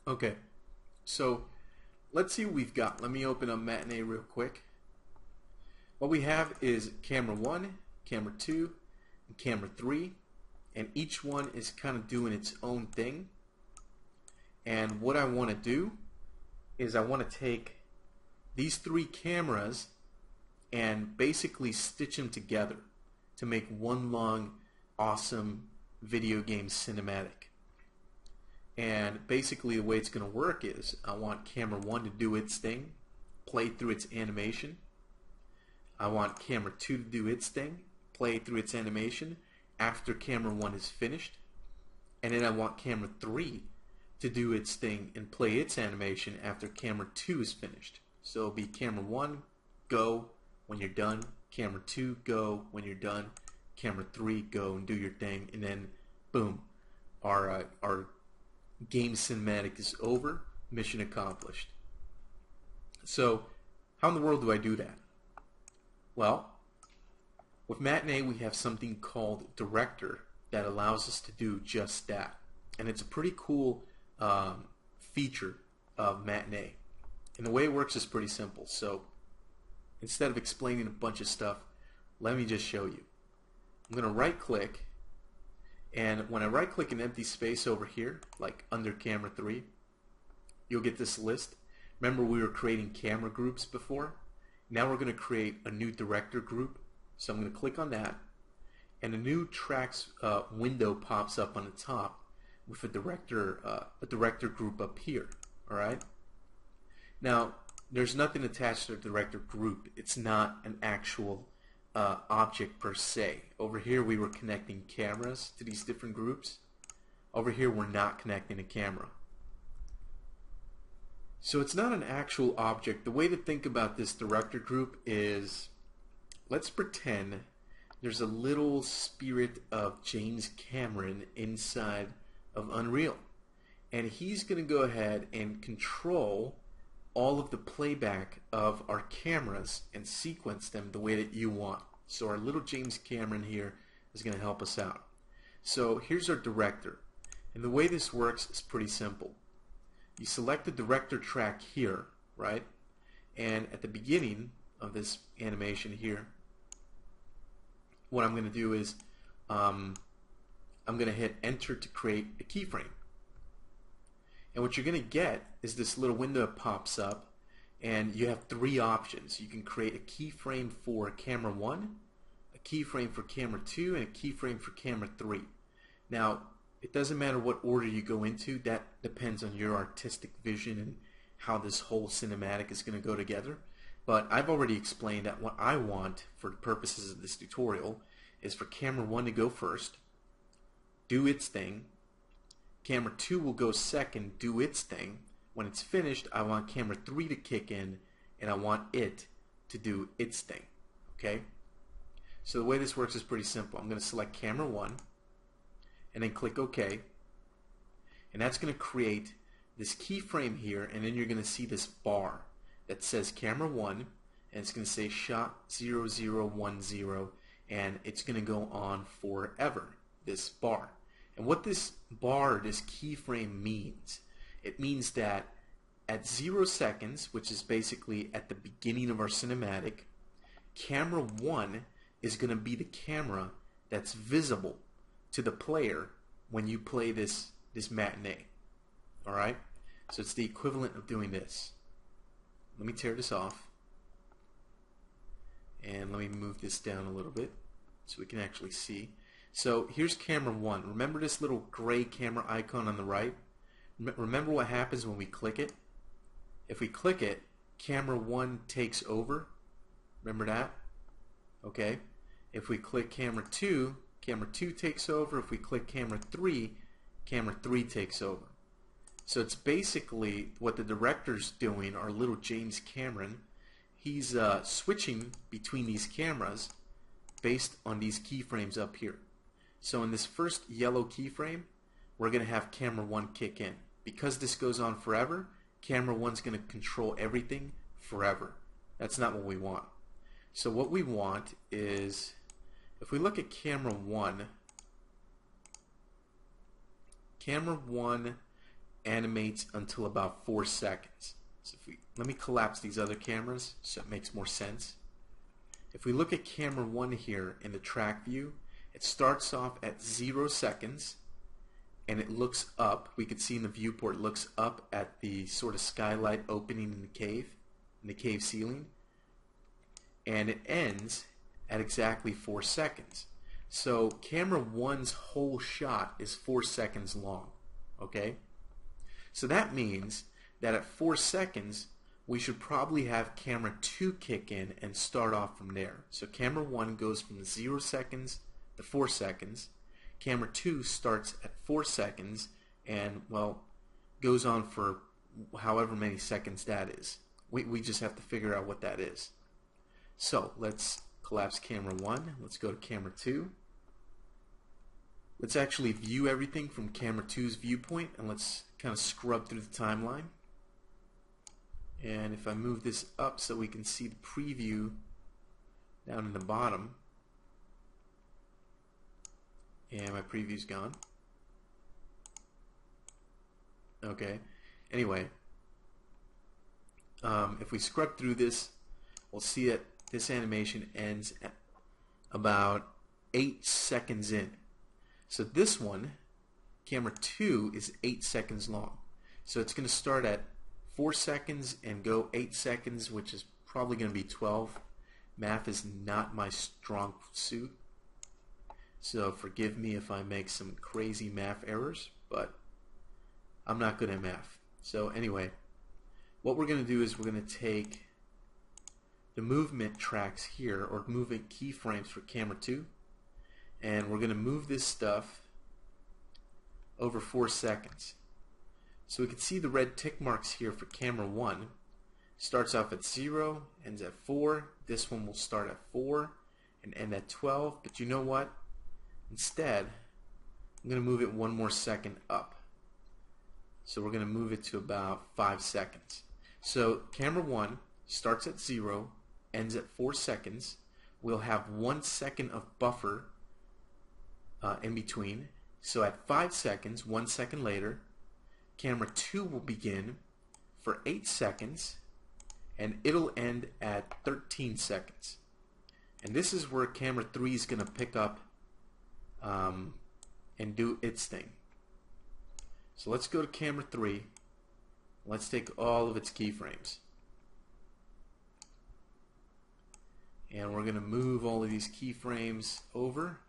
Okay, so let's see what we've got. Let me open up Matinee real quick. What we have is camera 1, camera 2, and camera 3, and each one is kind of doing its own thing. And what I want to do is I want to take these three cameras and basically stitch them together to make one long awesome video game cinematic. And basically the way it's going to work is I want camera 1 to do its thing, play through its animation. I want camera 2 to do its thing, play through its animation after camera 1 is finished. And then I want camera 3 to do its thing and play its animation after camera 2 is finished. So it'll be camera 1, go when you're done, camera 2, go when you're done, camera 3, go and do your thing, and then boom, our game cinematic is over, mission accomplished. So how in the world do I do that? Well, with Matinee we have something called Director that allows us to do just that, and it's a pretty cool feature of Matinee. And the way it works is pretty simple. So instead of explaining a bunch of stuff, let me just show you. I'm going to right click, and when I right click an empty space over here, like under camera 3, you'll get this list. Remember we were creating camera groups before? Now we're going to create a new director group. So I'm going to click on that, and a new tracks window pops up on the top with a director group up here. Alright? Now there's nothing attached to the director group. It's not an actual object per se. Over here we were connecting cameras to these different groups. Over here we're not connecting a camera. So it's not an actual object. The way to think about this director group is, let's pretend there's a little spirit of James Cameron inside of Unreal, and he's going to go ahead and control all of the playback of our cameras and sequence them the way that you want. So our little James Cameron here is going to help us out. So here's our director, and the way this works is pretty simple. You select the director track here, right? And at the beginning of this animation here, what I'm going to do is I'm going to hit enter to create a keyframe. And what you're going to get is this little window that pops up, and you have three options. You can create a keyframe for camera 1, a keyframe for camera 2, and a keyframe for camera 3. Now, it doesn't matter what order you go into. That depends on your artistic vision and how this whole cinematic is going to go together. But I've already explained that what I want for the purposes of this tutorial is for camera 1 to go first, do its thing. Camera 2 will go second, do its thing. When it's finished, I want camera 3 to kick in, and I want it to do its thing. Okay? So the way this works is pretty simple. I'm going to select camera 1 and then click OK. And that's going to create this keyframe here, and then you're going to see this bar that says camera 1, and it's going to say shot 0010, and it's going to go on forever, this bar. And what this bar, this keyframe means, it means that at 0 seconds, which is basically at the beginning of our cinematic, camera 1 is going to be the camera that's visible to the player when you play this Matinee. Alright? So it's the equivalent of doing this. Let me tear this off, and let me move this down a little bit so we can actually see. So here's camera 1. Remember this little gray camera icon on the right? Remember what happens when we click it? If we click it, camera 1 takes over. Remember that? Okay. If we click camera 2, camera 2 takes over. If we click camera 3 takes over. So it's basically what the director's doing, our little James Cameron. He's switching between these cameras based on these keyframes up here. So in this first yellow keyframe, we're going to have camera 1 kick in. Because this goes on forever, camera 1's going to control everything forever. That's not what we want. So what we want is, if we look at camera 1, animates until about 4 seconds. So let me collapse these other cameras so it makes more sense. If we look at camera 1 here in the track view, it starts off at 0 seconds and it looks up. We could see in the viewport it looks up at the sort of skylight opening in the cave ceiling, and it ends at exactly 4 seconds. So camera 1's whole shot is 4 seconds long. Okay? So that means that at 4 seconds we should probably have camera 2 kick in and start off from there. So camera 1 goes from 0 seconds to 4 seconds. Camera 2 starts at 4 seconds and, well, goes on for however many seconds that is. We just have to figure out what that is. So let's collapse camera 1. Let's go to camera 2. Let's actually view everything from camera 2's viewpoint, and let's kind of scrub through the timeline. And if I move this up so we can see the preview down in the bottom, and my preview's gone. Okay, anyway, if we scrub through this, we'll see that this animation ends at about 8 seconds in. So this one, camera 2, is 8 seconds long. So it's going to start at 4 seconds and go 8 seconds, which is probably going to be 12. Math is not my strong suit, so forgive me if I make some crazy math errors, but I'm not good at math. So anyway, what we're going to do is we're going to take the movement tracks here, or movement keyframes for camera 2, and we're going to move this stuff over 4 seconds. So we can see the red tick marks here for camera 1. Starts off at 0, ends at 4. This one will start at 4 and end at 12. But you know what? Instead, I'm going to move it 1 more second up. So we're going to move it to about 5 seconds. So camera 1 starts at 0, ends at 4 seconds. We'll have 1 second of buffer in between. So at 5 seconds, 1 second later, camera 2 will begin for 8 seconds, and it'll end at 13 seconds. And this is where camera 3 is going to pick up and do its thing. So let's go to camera 3. Let's take all of its keyframes. And we're going to move all of these keyframes over.